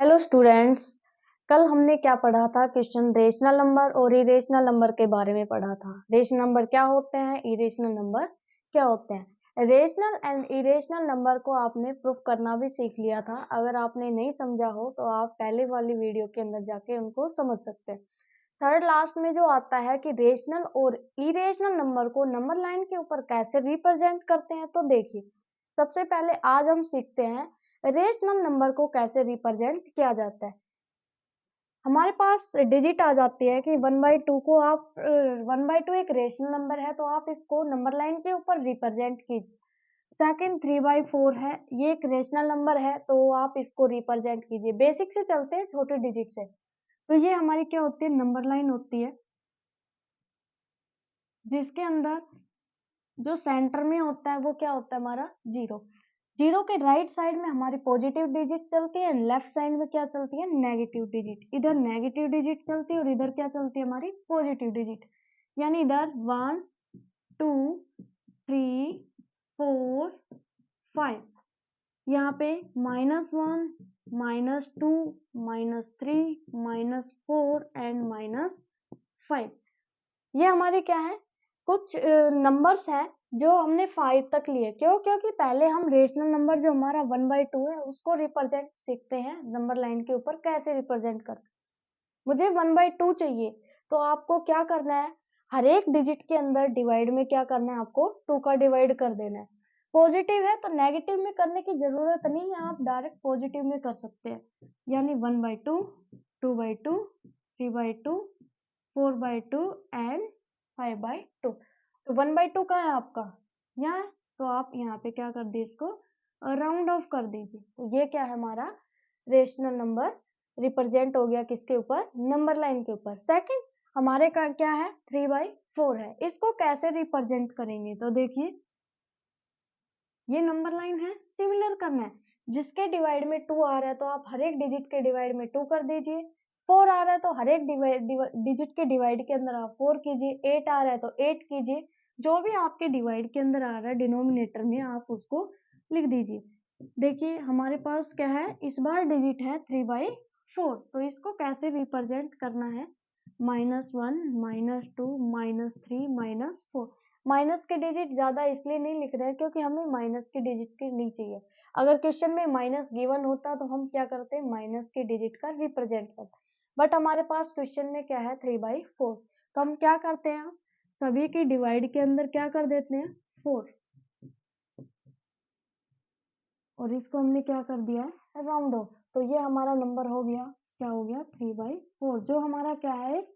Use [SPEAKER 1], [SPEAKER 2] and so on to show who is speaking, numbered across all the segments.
[SPEAKER 1] Hello students. कल हमने क्या पढ़ा था? क्वेश्चन रेशनल नंबर और इरेशनल नंबर के बारे में पढ़ा था। रेशनल नंबर क्या होते हैं, इरेशनल नंबर क्या होते हैं। रेशनल एंड इरेशनल नंबर को आपने प्रूफ करना भी सीख लिया था। अगर आपने नहीं समझा हो तो आप पहले वाली वीडियो के अंदर जाके उनको समझ सकते हैं। थर्ड लास्ट में जो आता है कि रेशनल और इरेशनल नंबर को नंबर लाइन के ऊपर कैसे रिप्रेजेंट करते हैं, तो देखिए सबसे पहले आज हम सीखते हैं रेशनल नंबर को कैसे रिप्रेजेंट किया जाता है। हमारे पास डिजिट आ जाती है कि 1/2 को आप 1/2 एक रेशनल नंबर है तो आप इसको नंबर लाइन के ऊपर रिप्रेजेंट कीजिए। सेकंड 3/4 है, ये एक रेशनल नंबर है तो आप इसको रिप्रेजेंट कीजिए। बेसिक से चलते हैं छोटे डिजिट से। तो ये हमारी क्या होती है, नंबर लाइन होती है जिसके अंदर जो सेंटर में होता है वो क्या होता है, हमारा जीरो। जीरो के राइट साइड में हमारी पॉजिटिव डिजिट चलती है, लेफ्ट साइड में क्या चलती है, नेगेटिव डिजिट। इधर नेगेटिव डिजिट चलती है और इधर क्या चलती है, हमारी पॉजिटिव डिजिट। यानी इधर 1 2 3 4 5, यहाँ पे -1 -2 -3 -4 एंड -5। ये हमारी क्या है, कुछ नंबर्स हैं जो हमने 5 तक लिए। क्यों? क्योंकि पहले हम रेशनल नंबर जो हमारा 1/2 है उसको रिप्रेजेंट सीखते हैं नंबर लाइन के ऊपर कैसे रिप्रेजेंट करते। मुझे 1/2 चाहिए तो आपको क्या करना है, हर एक डिजिट के अंदर डिवाइड में क्या करना है, आपको 2 का डिवाइड कर देना है। पॉजिटिव है तो नेगेटिव में करने की जरूरत नहीं है, आप डायरेक्ट पॉजिटिव में कर सकते हैं। यानी 1/2 2/2 3/2 4/2 एंड 5/2। तो 1/2 का है आपका यहाँ है, तो आप यहाँ पे क्या कर दीजिए, इसको राउंड ऑफ कर दीजिए। तो ये क्या है, हमारा रेशनल नंबर रिप्रेजेंट हो गया किसके ऊपर, नंबर लाइन के ऊपर। सेकंड हमारे का क्या है, 3/4 है। इसको कैसे रिप्रेजेंट करेंगे, तो देखिए ये नंबर लाइन है, सिमिलर करना है। जिसके डिवाइड में 2 आ रहा है तो आप हर एक डिजिट के डिवाइड में 2 कर दीजिए। 4 आ रहा है तो हर एक डिजिट के डिवाइड के अंदर आप 4 कीजिए। 8 आ रहा है तो 8 कीजिए। जो भी आपके डिवाइड के अंदर आ रहा है डिनोमिनेटर में आप उसको लिख दीजिए। देखिए हमारे पास क्या है, इस बार डिजिट है 3/4, तो इसको कैसे रिप्रेजेंट करना है, -1 -2 -3 -4। माइनस के डिजिट ज्यादा इसलिए नहीं लिख रहे हैं क्योंकि हमें माइनस के डिजिट की नहीं चाहिए। अगर क्वेश्चन में माइनस गिवन होता तो हम क्या करते हैं, माइनस के डिजिट का रिप्रेजेंट करते। बट हमारे पास क्वेश्चन में क्या है, 3/4, तो हम क्या करते हैं, सभी की डिवाइड के अंदर क्या कर देते हैं, 4, और इसको हमने क्या कर दिया है, राउंड ऑफ। तो ये हमारा नंबर हो गया, क्या हो गया, 3/4, जो हमारा क्या है,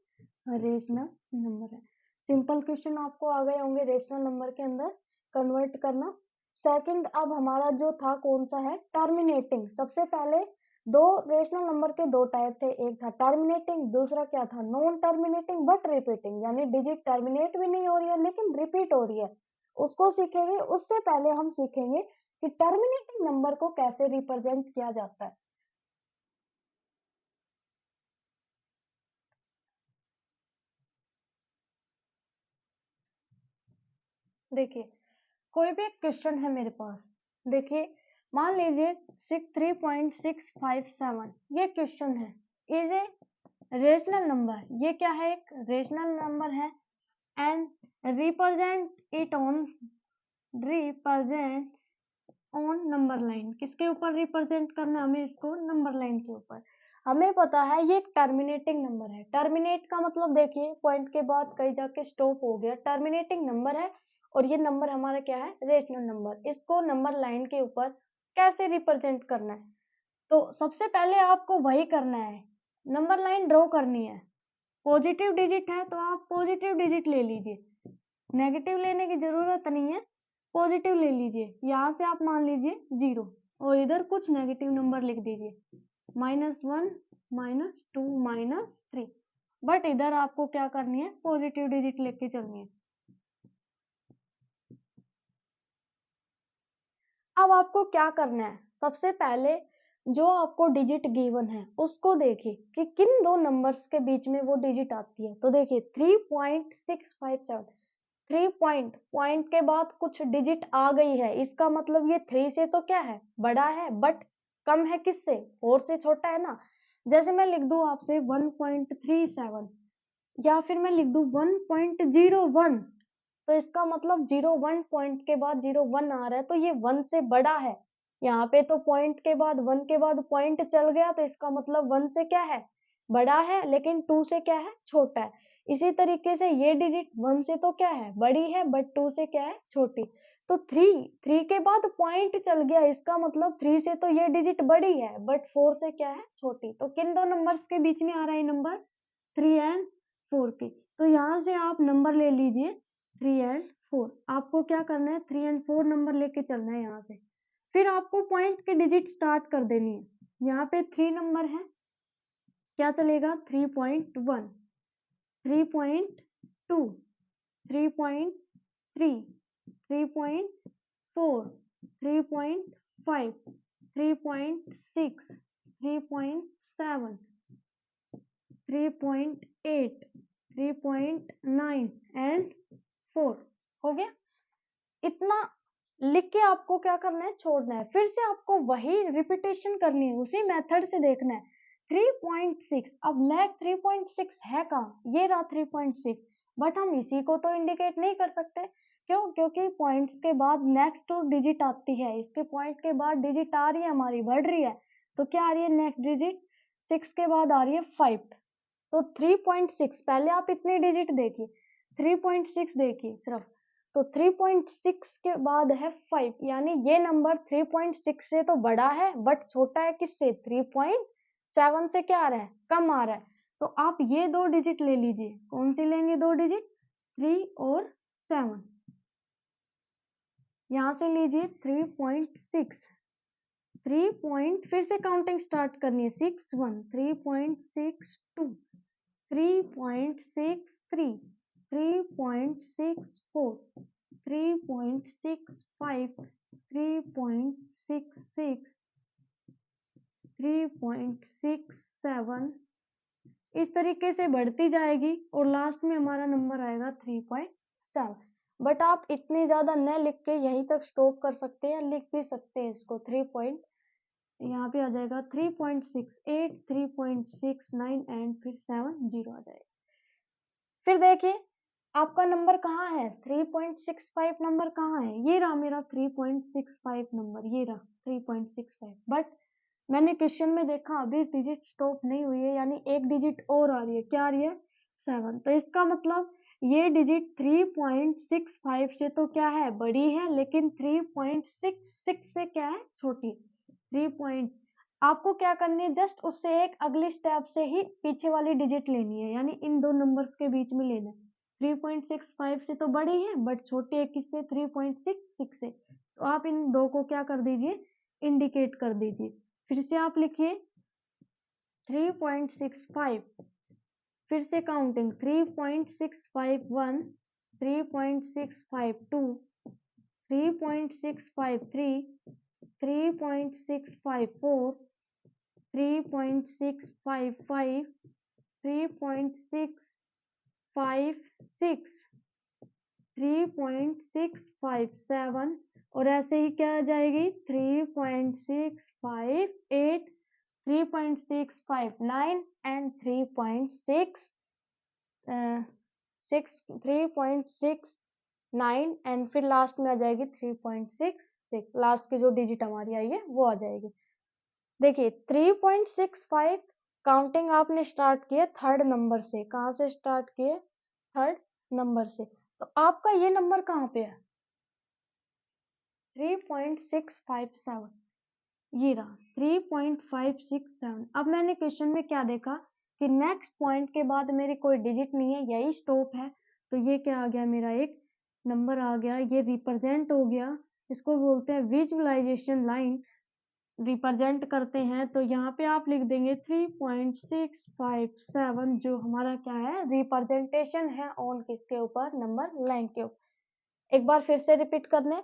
[SPEAKER 1] रेशनल नंबर है। सिंपल क्वेश्चन आपको आ गए होंगे रेशनल नंबर के अंदर कन्वर्ट करना। सेकंड अब हमारा जो था कौन सा है, टर्मिनेटिंग। सबसे पहले दो रेशनल नंबर के दो टाइप थे, एक था टर्मिनेटिंग, दूसरा क्या था, नॉन टर्मिनेटिंग बट रिपीटिंग। यानी डिजिट टर्मिनेट भी नहीं हो रही है लेकिन रिपीट हो रही है, उसको सीखेंगे। उससे पहले हम सीखेंगे कि टर्मिनेटिंग नंबर को कैसे रिप्रेजेंट किया जाता है। देखिए कोई भी क्वेश्चन है मेरे पास, देखिए मान लीजिए 3.657, ये क्वेश्चन है, इज ए रेशनल नंबर। ये क्या है, एक रेशनल नंबर है and represent on number line. किसके ऊपर रिप्रेजेंट करना है हमें इसको, नंबर लाइन के ऊपर। हमें पता है ये एक टर्मिनेटिंग नंबर है। टर्मिनेट का मतलब देखिए पॉइंट के बाद कहीं जाके स्टॉप हो गया, टर्मिनेटिंग नंबर है। और ये नंबर हमारा क्या है, रेशनल नंबर। इसको नंबर लाइन के ऊपर कैसे रिप्रेजेंट करना है, तो सबसे पहले आपको वही करना है, नंबर लाइन ड्रॉ करनी है। पॉजिटिव डिजिट है तो आप पॉजिटिव डिजिट ले लीजिए, नेगेटिव लेने की जरूरत नहीं है, पॉजिटिव ले लीजिए। यहाँ से आप मान लीजिए 0 और इधर कुछ नेगेटिव नंबर लिख दीजिए, -1 -2 -3। बट इधर आपको क्या करनी है, पॉजिटिव डिजिट लेके चलनी है। अब आपको क्या करना है, सबसे पहले जो आपको डिजिट गिवन है उसको देखिए कि किन दो नंबर्स के बीच में वो डिजिट आती है। तो देखिए 3.657, 3 पॉइंट के बाद कुछ डिजिट आ गई है, इसका मतलब ये 3 से तो क्या है, बड़ा है। बट कम है किससे, 4 से छोटा है ना। जैसे मैं लिख दूं आपसे 1.37 या फिर मैं लिख दूं 1.01, तो इसका मतलब 01 पॉइंट के बाद 01 आ रहा है तो ये 1 से बड़ा है। यहाँ पे तो पॉइंट के बाद 1 के बाद पॉइंट चल गया तो इसका मतलब 1 से क्या है, बड़ा है, लेकिन 2 से क्या है, छोटा है। इसी तरीके से ये डिजिट 1 से तो क्या है, बड़ी है, बट 2 से क्या है, छोटी। तो 3 के बाद पॉइंट चल गया, इसका मतलब 3 से तो ये डिजिट बड़ी है, बट 4 से क्या है, छोटी। तो किन दो नंबर्स के बीच में आ रहा है नंबर, 3 एंड 4 के। तो यहाँ से आप नंबर ले लीजिए 3 एंड 4। आपको क्या करना है, 3 एंड 4 नंबर लेके चलना है यहाँ से। फिर आपको पॉइंट के डिजिट स्टार्ट कर देनी है। यहाँ पे 3 नंबर है, क्या चलेगा, 3.1, 3.2, 3.3, 3.4, 3.5, 3.6, 3.7, 3.8, 3.9 एंड 4। हो गया। इतना लिख के आपको क्या करना है, छोड़ना है। फिर से आपको वही रिपीटेशन करनी है, उसी मेथड से देखना है। 3.6, अब लैग 3.6 है कहाँ, ये रहा 3.6, बट हम इसी को तो इंडिकेट नहीं कर सकते। क्यों, क्योंकि पॉइंट्स के बाद नेक्स्ट डिजिट आती है, इसके पॉइंट के बाद डिजिट आ रही है हमारी, बढ़ रही है। तो क्या आ रही है नेक्स्ट डिजिट, 6 के बाद आ रही है 5। तो 3.6, पहले आप इतने डिजिट देखिए, 3.6 देखिए सिर्फ, तो 3.6 के बाद है 5, यानी ये नंबर 3.6 से तो बड़ा है, बट छोटा है किससे, 3.7 से क्या आ रहा है, कम आ रहा है। तो आप ये दो डिजिट ले लीजिए, कौन सी लेंगे दो डिजिट, 3 और 7। यहां से लीजिए 3.6, 3 पॉइंट, फिर से काउंटिंग स्टार्ट करनी है, 6 1, 3.62, 3.63, 3.64, 3.65, 3.66, 3.67, इस तरीके से बढ़ती जाएगी और लास्ट में हमारा नंबर आएगा 3.7। बट आप इतने ज्यादा न लिख के यहीं तक स्टॉप कर सकते हैं, लिख भी सकते हैं इसको 3 यहाँ पे आ जाएगा 3.68, 3.69 एंड फिर 7 0 आ जाएगा। फिर देखिए आपका नंबर कहाँ है, 3.65 नंबर कहाँ है, ये रहा मेरा 3.65 नंबर, ये रहा 3.65। बट मैंने क्वेश्चन में देखा अभी डिजिट स्टॉप नहीं हुई है, यानी एक डिजिट और आ रही है, क्या आ रही है, 7। तो इसका मतलब ये डिजिट 3.65 से तो क्या है, बड़ी है, लेकिन 3.66 से क्या है, छोटी। 3 आपको क्या करनी है, जस्ट उससे एक अगली स्टेप से ही पीछे वाली डिजिट लेनी है, यानी इन दो नंबर्स के बीच में लेना है। 3.65 से तो बड़ी है, बट छोटी है किससे, 3.66 से। तो आप इन दो को क्या कर दीजिए, इंडिकेट कर दीजिए। फिर से आप लिखिए 3.65, फिर से काउंटिंग 3.651, 3.652, 3.653, 3.654, 3.655, 3.656, 3.657 और ऐसे ही क्या आ जाएगी 3.658, 3.659 एंड 3.69 एंड फिर लास्ट में आ जाएगी 3.66। लास्ट की जो डिजिट हमारी आई है वो आ जाएगी। देखिए 3.65 काउंटिंग आपने स्टार्ट किया थर्ड नंबर से, कहाँ से स्टार्ट किए, थर्ड नंबर से। तो आपका ये नंबर कहाँ पे है, 3.657, ये रहा 3.567। अब मैंने क्वेश्चन में क्या देखा कि नेक्स्ट पॉइंट के बाद मेरी कोई डिजिट नहीं है, यही स्टॉप है। तो ये क्या आ गया, मेरा एक नंबर आ गया, ये रिप्रेजेंट हो गया, इसको बोलते हैं विजुअलाइजेशन लाइन, रिप्रेजेंट करते हैं। तो यहाँ पे आप लिख देंगे 3.657, जो हमारा क्या है, रिप्रेजेंटेशन है ऑन किसके ऊपर, नंबर लाइन के ऊपर। एक बार फिर से रिपीट कर लें।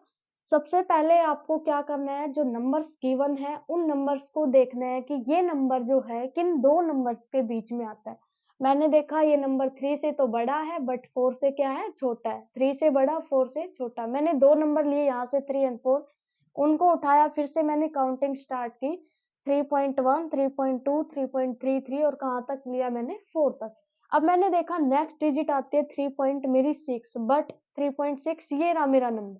[SPEAKER 1] सबसे पहले आपको क्या करना है, जो नंबर्स गिवन है उन नंबर्स को देखना है कि ये नंबर जो है किन दो नंबर्स के बीच में आता है। मैंने देखा ये नंबर 3 से तो बड़ा है, बट 4 से क्या है, छोटा है। 3 से बड़ा, 4 से छोटा। मैंने दो नंबर लिए यहाँ से 3 एंड 4, उनको उठाया, फिर से मैंने काउंटिंग स्टार्ट की 3.1, 3.2, 3.33 और कहाँ तक लिया मैंने 4 तक। अब मैंने देखा नेक्स्ट डिजिट आती है 3 पॉइंट मेरी 6, बट 3.6 ये रहा मेरा नंबर,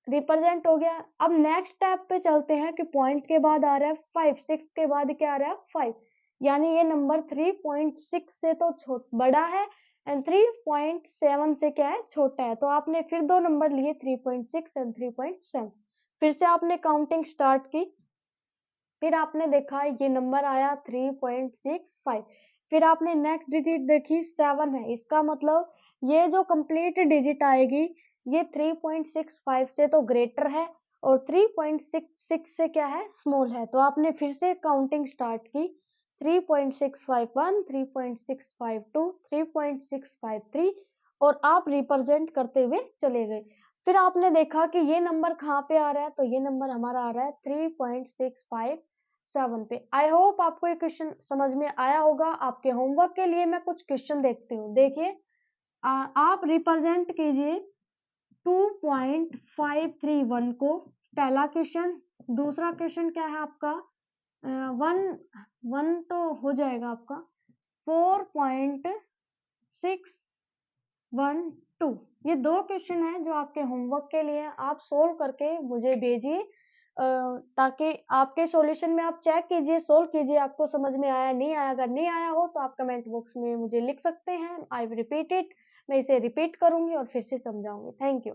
[SPEAKER 1] रिप्रेजेंट हो गया। अब नेक्स्ट स्टेप पे चलते हैं कि पॉइंट के बाद आ रहा है 5, 6 के बाद क्या आ रहा है 5, यानी ये नंबर 3.6 से तो बड़ा है एंड 3.7 से क्या है छोटा है। तो आपने फिर दो नंबर लिए 3.6 एंड 3.7, फिर से आपने काउंटिंग स्टार्ट की, फिर आपने देखा ये नंबर आया 3.65, फिर आपने नेक्स्ट डिजिट देखी 7 है, इसका मतलब ये जो कंप्लीट डिजिट आएगी ये 3.65 से तो ग्रेटर है और 3.66 से क्या है स्मॉल है। तो आपने फिर से काउंटिंग स्टार्ट की 3.651, 3.652, 3.653 और आप रिप्रेजेंट करते हुए चले गए। फिर आपने देखा कि ये नंबर कहाँ पे आ रहा है, तो ये नंबर हमारा आ रहा है 3.657 पे। आई होप आपको ये क्वेश्चन समझ में आया होगा। आपके होमवर्क के लिए मैं कुछ क्वेश्चन देखती हूँ, देखिए आप रिप्रेजेंट कीजिए 2.531 को, पहला क्वेश्चन। दूसरा क्वेश्चन क्या है आपका, वन वन तो हो जाएगा आपका 4.612। ये दो क्वेश्चन है जो आपके होमवर्क के लिए आप सोल्व करके मुझे भेजिए, ताकि आपके सॉल्यूशन में आप चेक कीजिए, सोल्व कीजिए, आपको समझ में आया नहीं आया। अगर नहीं आया हो तो आप कमेंट बॉक्स में मुझे लिख सकते हैं, आई विल रिपीट इट, मैं इसे रिपीट करूंगी और फिर से समझाऊंगी। Thank you.